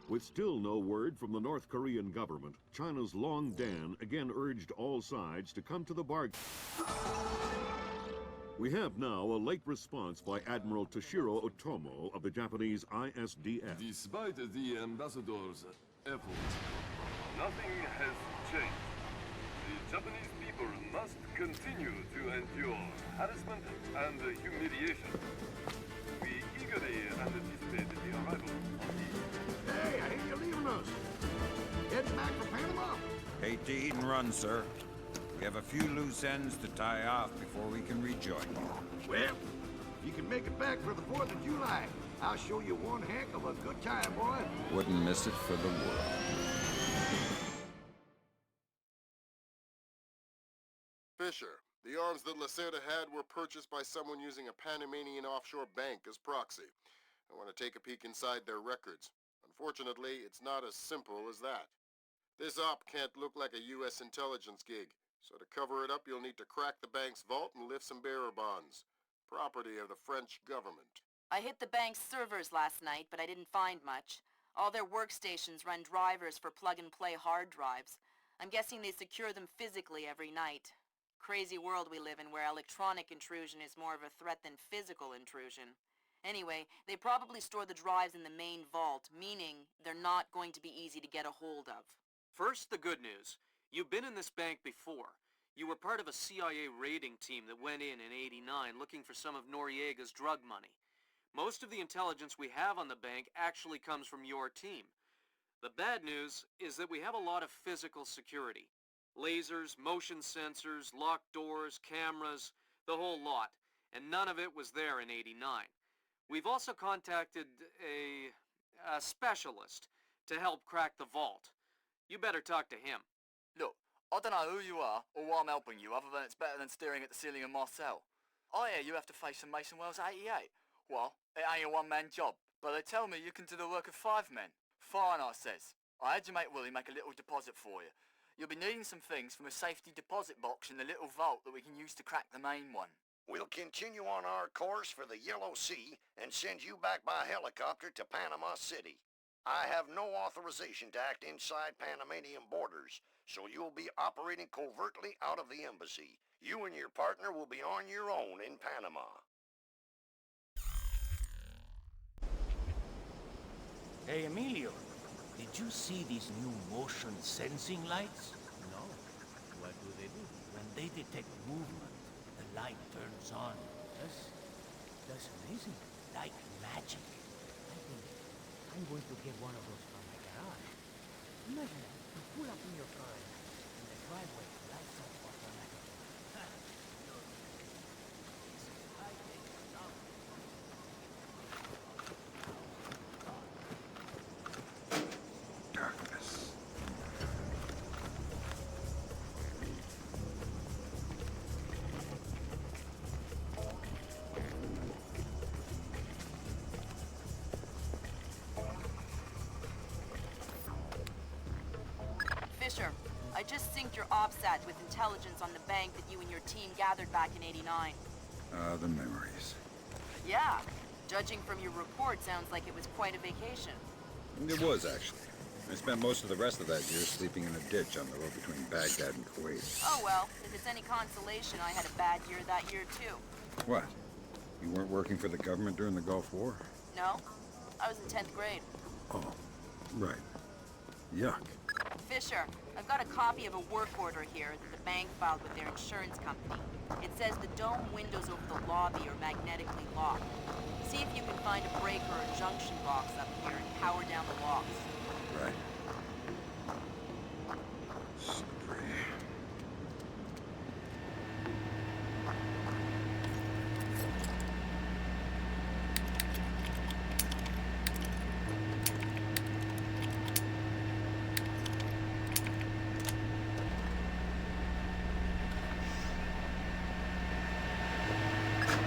With still no word from the North Korean government, China's Long Dan again urged all sides to come to the bargain. We have now a late response by Admiral Toshiro Otomo of the Japanese ISDF. Despite the ambassador's efforts, nothing has changed. The Japanese people must continue to endure harassment and humiliation. We eagerly anticipate the arrival of the... Hey, I hear you're leaving us. Heading back for Panama. Hate to eat and run, sir. We have a few loose ends to tie off before we can rejoin you. Well, if you can make it back for the 4th of July, I'll show you one heck of a good time, boy. Wouldn't miss it for the world. Fisher, the arms that Lacerda had were purchased by someone using a Panamanian offshore bank as proxy. I want to take a peek inside their records. Unfortunately, it's not as simple as that. This op can't look like a U.S. intelligence gig. So to cover it up, you'll need to crack the bank's vault and lift some bearer bonds. Property of the French government. I hit the bank's servers last night, but I didn't find much. All their workstations run drivers for plug-and-play hard drives. I'm guessing they secure them physically every night. Crazy world we live in where electronic intrusion is more of a threat than physical intrusion. Anyway, they probably store the drives in the main vault, meaning they're not going to be easy to get a hold of. First, the good news. You've been in this bank before. You were part of a CIA raiding team that went in '89 looking for some of Noriega's drug money. Most of the intelligence we have on the bank actually comes from your team. The bad news is that we have a lot of physical security. Lasers, motion sensors, locked doors, cameras, the whole lot. And none of it was there in '89. We've also contacted a specialist to help crack the vault. You better talk to him. Look, I don't know who you are or why I'm helping you, other than it's better than staring at the ceiling of my cell. I hear you have to face some Mason Wells 88. Well, it ain't a one-man job, but they tell me you can do the work of 5 men. Fine, I says. I had your mate Willie make a little deposit for you. You'll be needing some things from a safety deposit box in the little vault that we can use to crack the main one. We'll continue on our course for the Yellow Sea and send you back by helicopter to Panama City. I have no authorization to act inside Panamanian borders, so you'll be operating covertly out of the embassy. You and your partner will be on your own in Panama. Hey, Emilio, did you see these new motion sensing lights? No. What do? When they detect movement, the light turns on. That's amazing. Like magic. I think I'm going to get one of those from my garage. Imagine that. You pull up in your car and the driveway lights up automatically. This is high-tech stuff. Darkness. Fisher, I just synced your OPSAT with intelligence on the bank that you and your team gathered back in '89. The memories. Yeah, judging from your report, sounds like it was quite a vacation. It was, actually. I spent most of the rest of that year sleeping in a ditch on the road between Baghdad and Kuwait. Oh well, if it's any consolation, I had a bad year that year too. What? You weren't working for the government during the Gulf War? No, I was in 10th grade. Oh, right. Yuck. Fisher, I've got a copy of a work order here that the bank filed with their insurance company. It says the dome windows over the lobby are magnetically locked. See if you can find a breaker or junction box up here and power down the locks. Right. Slippery.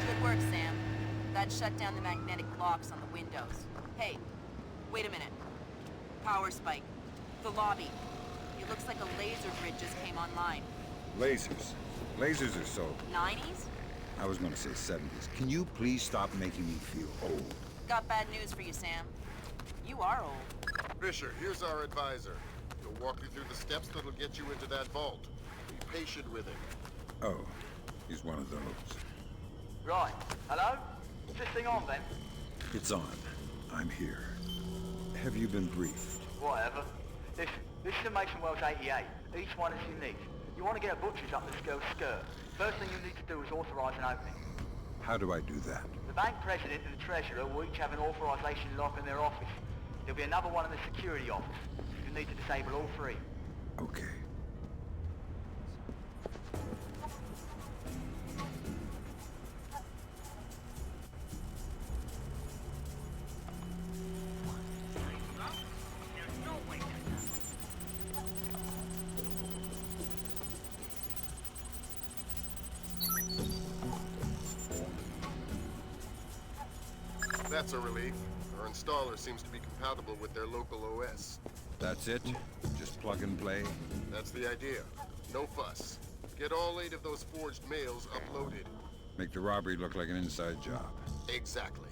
Good work, Sam. That shut down the magnetic locks on the windows. Hey, wait a minute. Power spike. The lobby. It looks like a laser grid just came online. Lasers. Lasers are so... 90s? I was going to say 70s. Can you please stop making me feel old? Got bad news for you, Sam. You are old. Fisher, here's our advisor. He'll walk you through the steps that'll get you into that vault. Be patient with him. Oh, he's one of those. Right. Hello? Is this thing on then? It's on. I'm here. Have you been briefed? Whatever. This is a Mason Wells 88. Each one is unique. You want to get a butcher's up this girl's skirt. First thing you need to do is authorize an opening. How do I do that? The bank president and the treasurer will each have an authorization lock in their office. There'll be another one in the security office. You need to disable all three. Okay. That's a relief. Our installer seems to be compatible with their local OS. That's it? Just plug and play? That's the idea. No fuss. Get all 8 of those forged mails uploaded. Make the robbery look like an inside job. Exactly.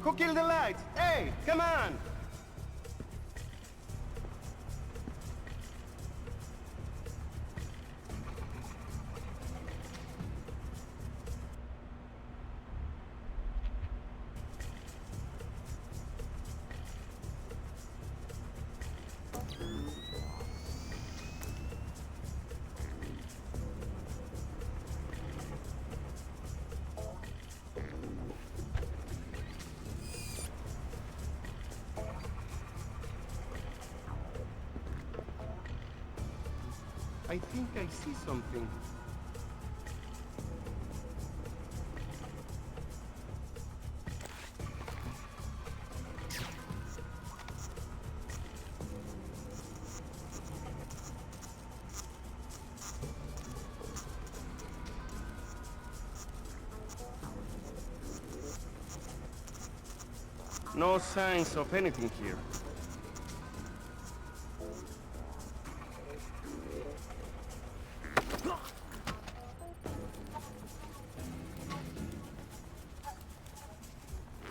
Who killed the lights? Hey, come on! I think I see something. No signs of anything here.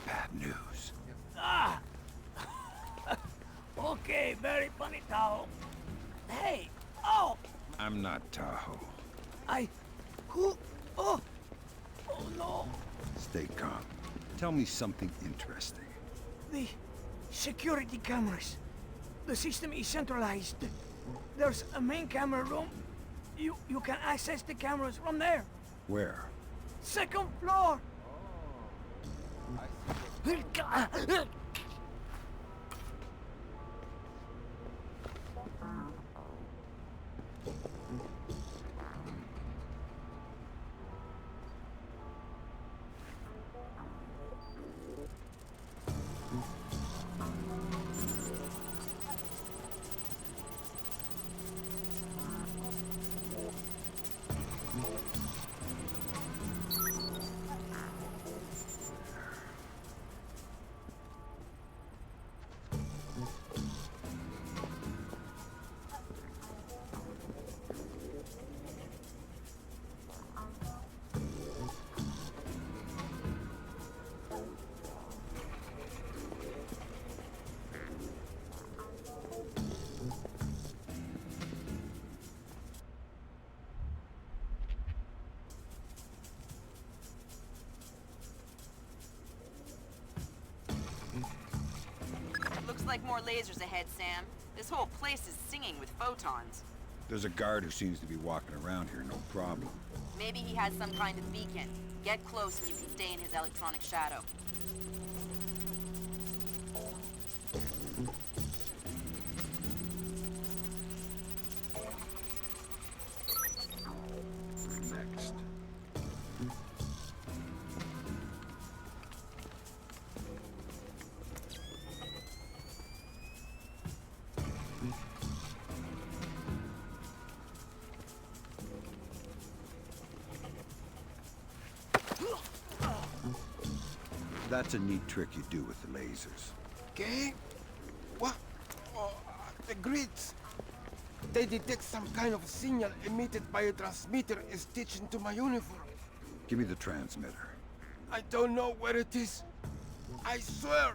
Bad news. Ah! Okay, very funny, Tahoe. Hey! Oh! I'm not Tahoe. Who? Oh! Oh no! Stay calm. Tell me something interesting. The security cameras. The system is centralized. There's a main camera room. You can access the cameras from there. Where? Second floor! Looks like more lasers ahead, Sam. This whole place is singing with photons. There's a guard who seems to be walking around here, no problem. Maybe he has some kind of beacon. Get close and you can stay in his electronic shadow. Next. That's a neat trick you do with the lasers. Okay? What? Oh, the grids. They detect some kind of signal emitted by a transmitter stitched into my uniform. Give me the transmitter. I don't know where it is. I swear.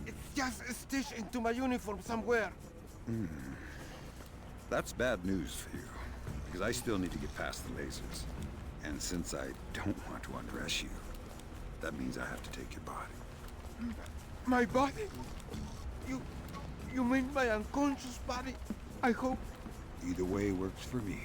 It's just stitched into my uniform somewhere. That's bad news for you, because I still need to get past the lasers. And since I don't want to undress you, that means I have to take your body. My body? You mean my unconscious body? I hope. Either way works for me.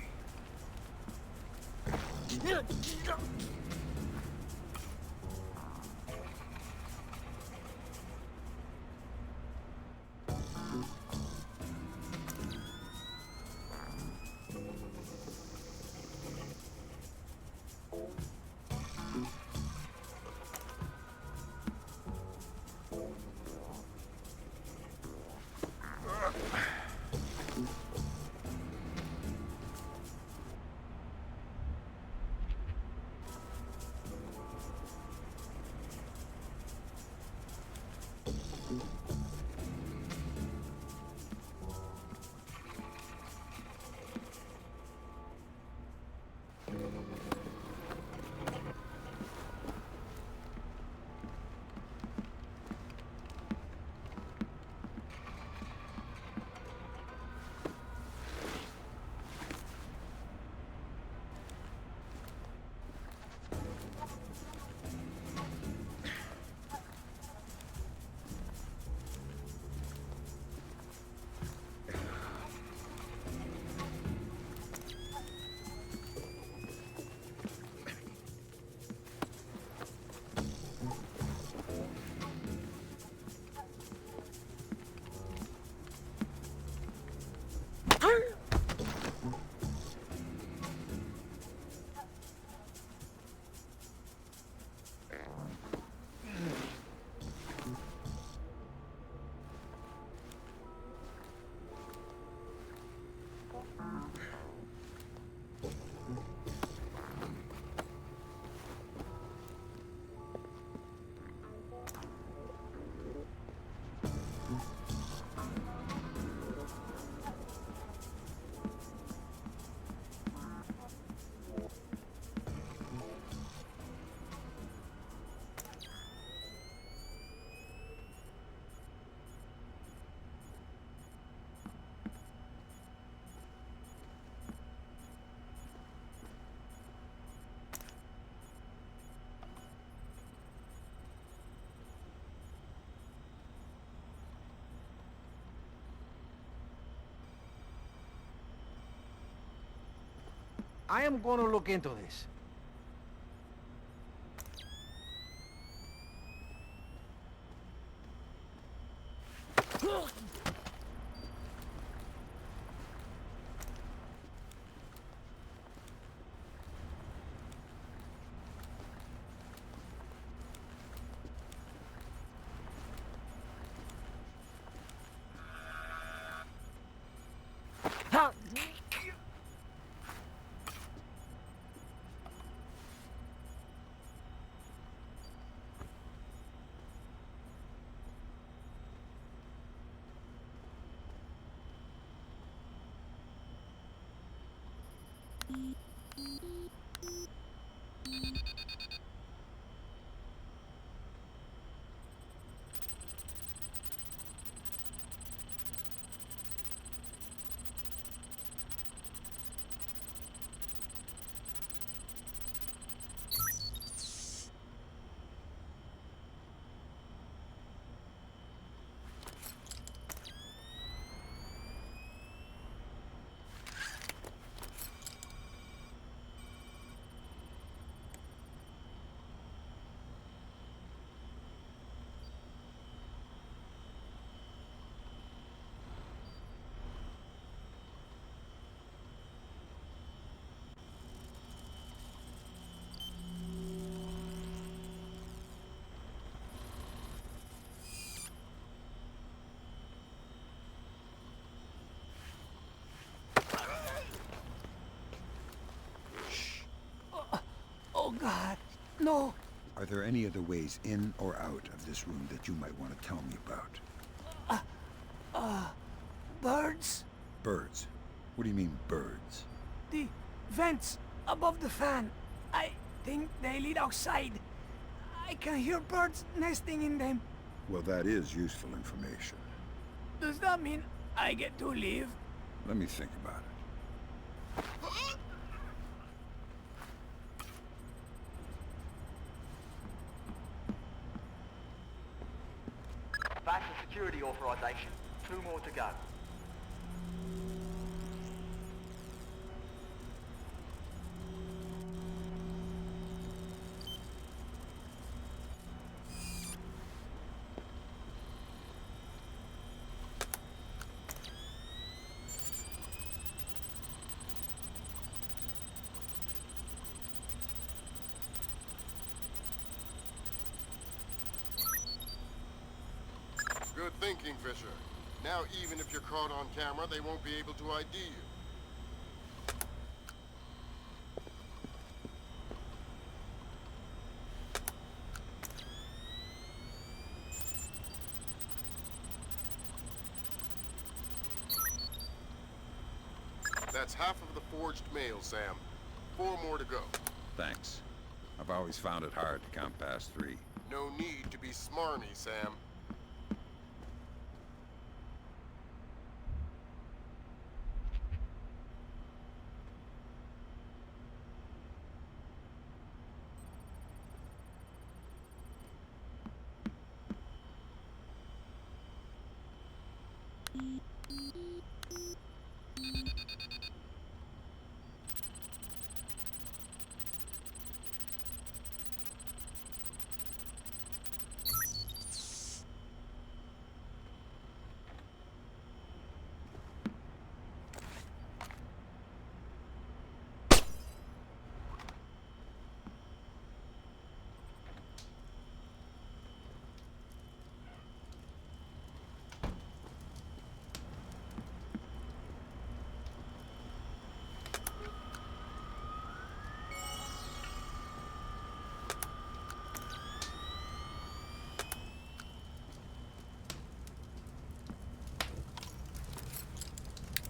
I am gonna look into this. No. Are there any other ways in or out of this room that you might want to tell me about? Birds? Birds? What do you mean, birds? The vents above the fan. I think they lead outside. I can hear birds nesting in them. Well, that is useful information. Does that mean I get to leave? Let me think about it. That's the security authorization. 2 more to go. Good thinking, Fisher. Now, even if you're caught on camera, they won't be able to ID you. That's half of the forged mail, Sam. 4 more to go. Thanks. I've always found it hard to count past 3. No need to be smarmy, Sam.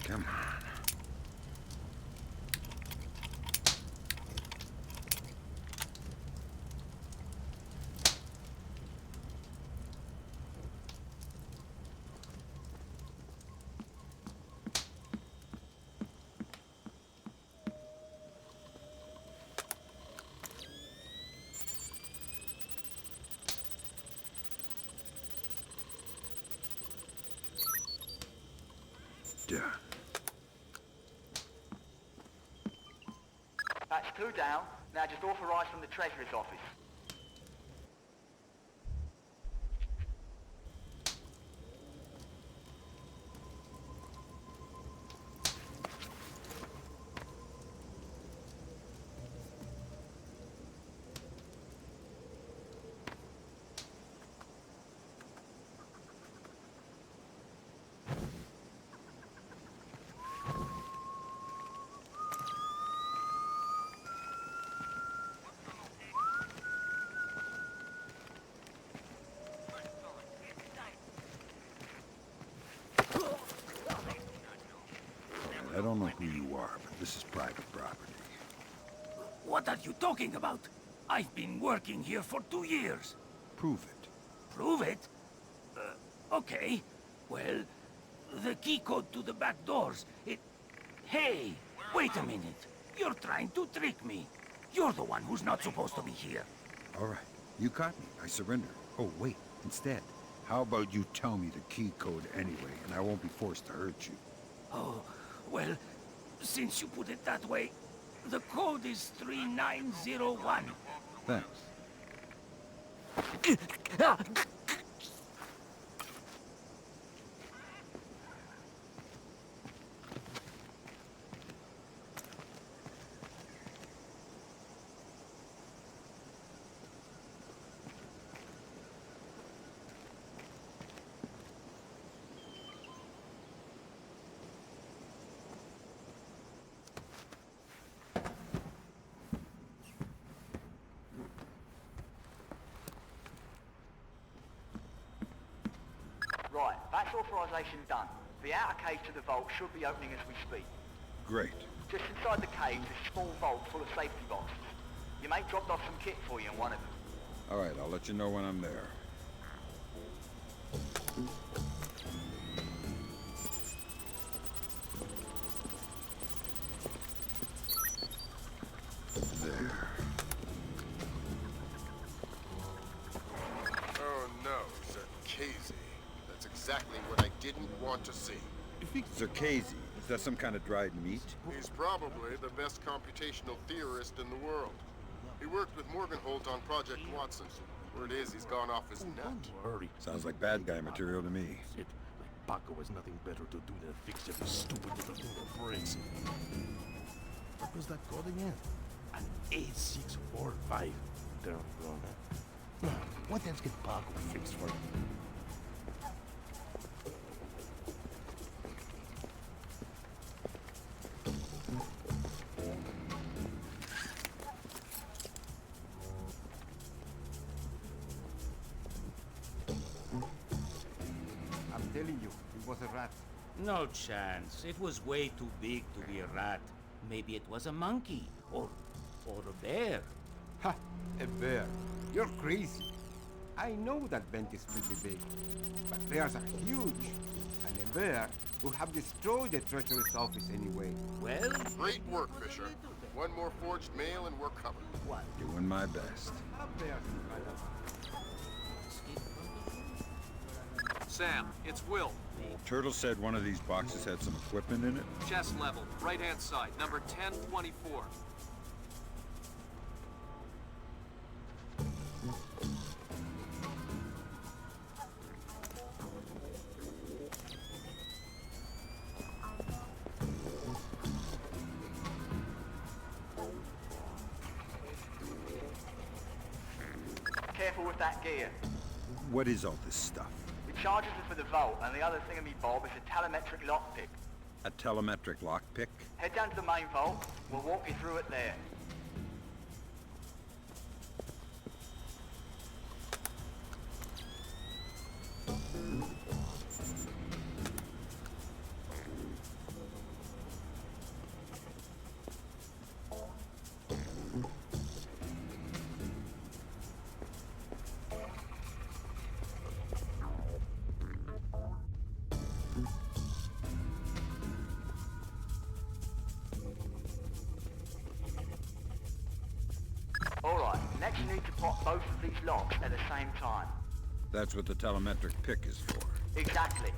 Come on. Done. That's 2 down. Now just authorise from the Treasurer's office. I don't know who you are, but this is private property. What are you talking about? I've been working here for 2 years. Prove it. Prove it? Okay. Well, the key code to the back doors, Hey, wait a minute. You're trying to trick me. You're the one who's not supposed to be here. All right. You caught me. I surrender. Oh, wait. Instead, how about you tell me the key code anyway, and I won't be forced to hurt you? Oh, well, since you put it that way, the code is 3901. Thanks. Right, that's authorization done. The outer cage to the vault should be opening as we speak. Great. Just inside the cage is a small vault full of safety boxes. Your mate dropped off some kit for you in one of them. All right, I'll let you know when I'm there. There. Oh no, Zerkazy. That's exactly what I didn't want to see. Zerkazy, is that some kind of dried meat? He's probably the best computational theorist in the world. He worked with Morgenholt on Project Watson. Word is he's gone off his nut. Worry. Sounds like bad guy material to me. It, like Paco has nothing better to do than fix every stupid little thing that breaks. What was that called again? An A645. Damn wrong, huh? What else can Paco fix for you? I'm telling you, it was a rat. No chance. It was way too big to be a rat. Maybe it was a monkey, or a bear. Ha! A bear. You're crazy. I know that vent is pretty big, but bears are huge. And a bear would have destroyed the treasurer's office anyway. Well, Great work, Fisher. One more forged mail and we're covered. what? Doing my best. A bear kind of. Sam, it's Will. Turtle said one of these boxes had some equipment in it. Chest level, right-hand side, number 1024. Careful with that gear. What is all this stuff? The charges are for the vault, and the other thingamy-bob is a telemetric lockpick. A telemetric lockpick? Head down to the main vault. We'll walk you through it there. Alright, next you need to pop both of these locks at the same time. That's what the telemetric pick is for. Exactly.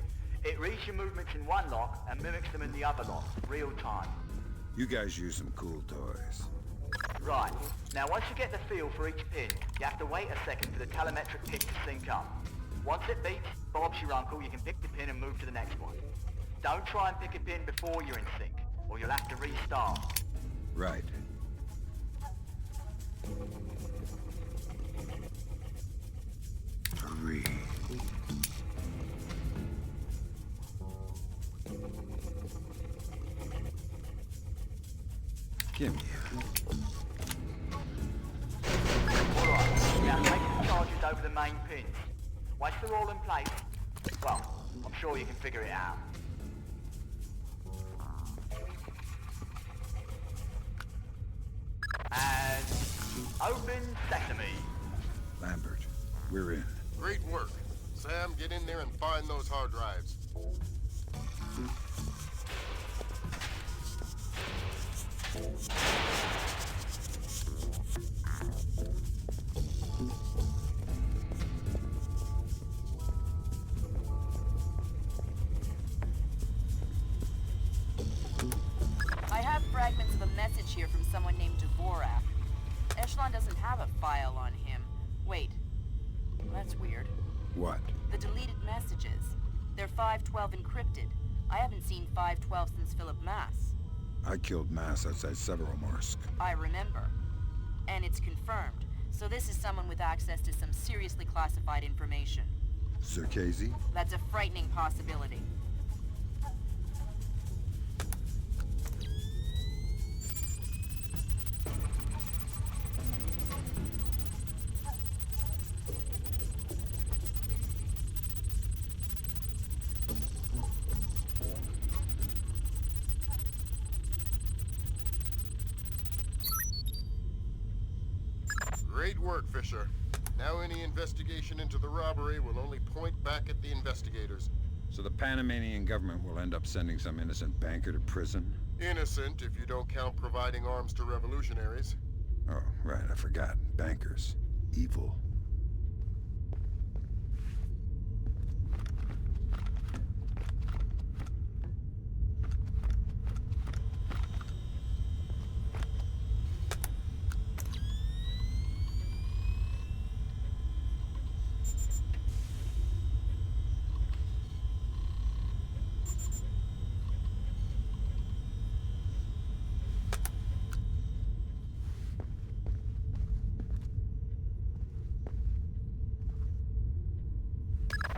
It reads your movements in one lock and mimics them in the other lock, real time. You guys use some cool toys. Right. Now once you get the feel for each pin, you have to wait a second for the telemetric pick to sync up. Once it beeps, Bob's your uncle, you can pick the pin and move to the next one. Don't try and pick a pin before you're in sync, or you'll have to restart. Right. Breathe. Give me Alright, now take the charges over the main pins. Once they're all in place, well, I'm sure you can figure it out. And open sesame. Lambert. We're in. Great work. Sam, get in there and find those hard drives. I have fragments of a message here from someone named Dvorak. Echelon doesn't have a file on him. Wait. That's weird. What? The deleted messages. They're 512 encrypted. I haven't seen 512 since Philip Mass. I killed Mass outside Severomorsk. I remember. And it's confirmed. So this is someone with access to some seriously classified information. Zerkazy? That's a frightening possibility. work, Fisher. Now any investigation into the robbery will only point back at the investigators. So the Panamanian government will end up sending some innocent banker to prison? Innocent, if you don't count providing arms to revolutionaries. Oh, right, I forgot. Bankers. Evil.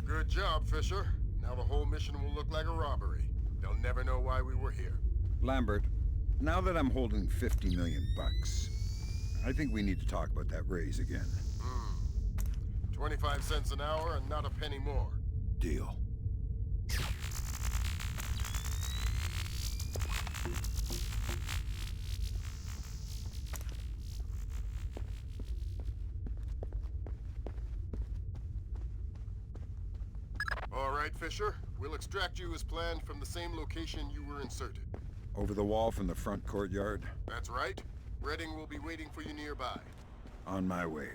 Good job, Fisher. Now the whole mission will look like a robbery. They'll never know why we were here. Lambert, now that I'm holding 50 million bucks, I think we need to talk about that raise again. 25 cents an hour and not a penny more. Deal. All right, Fisher. We'll extract you as planned from the same location you were inserted. Over the wall from the front courtyard? That's right. Redding will be waiting for you nearby. On my way.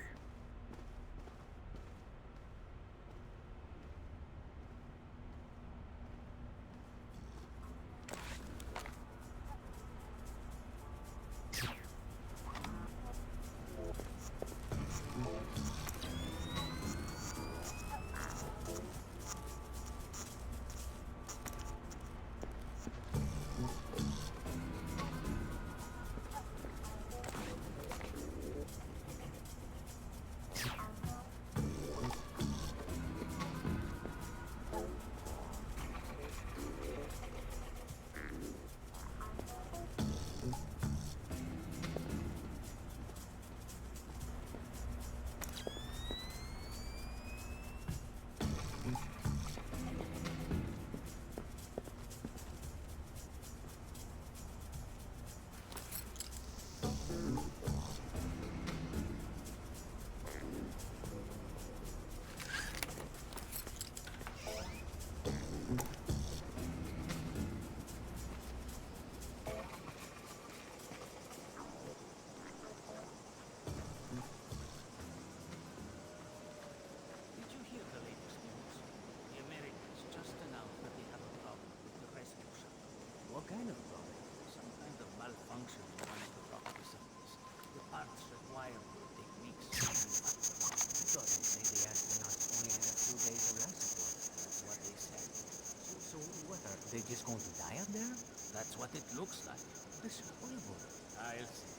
What kind of problem? Some kind of malfunction in one of the rock facilities. The parts required will take weeks to repair. I thought they say the astronauts only had a few days of life support. That's what they said. So what are they just going to die up there? That's what it looks like. This is horrible. I'll see.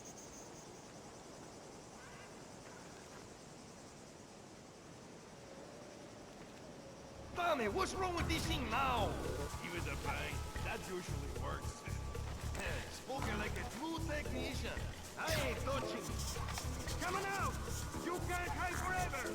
Tommy, what's wrong with this thing now? Give it a bang. That usually works. Spoken like a true technician. I ain't touching it. Coming out! You can't hide forever!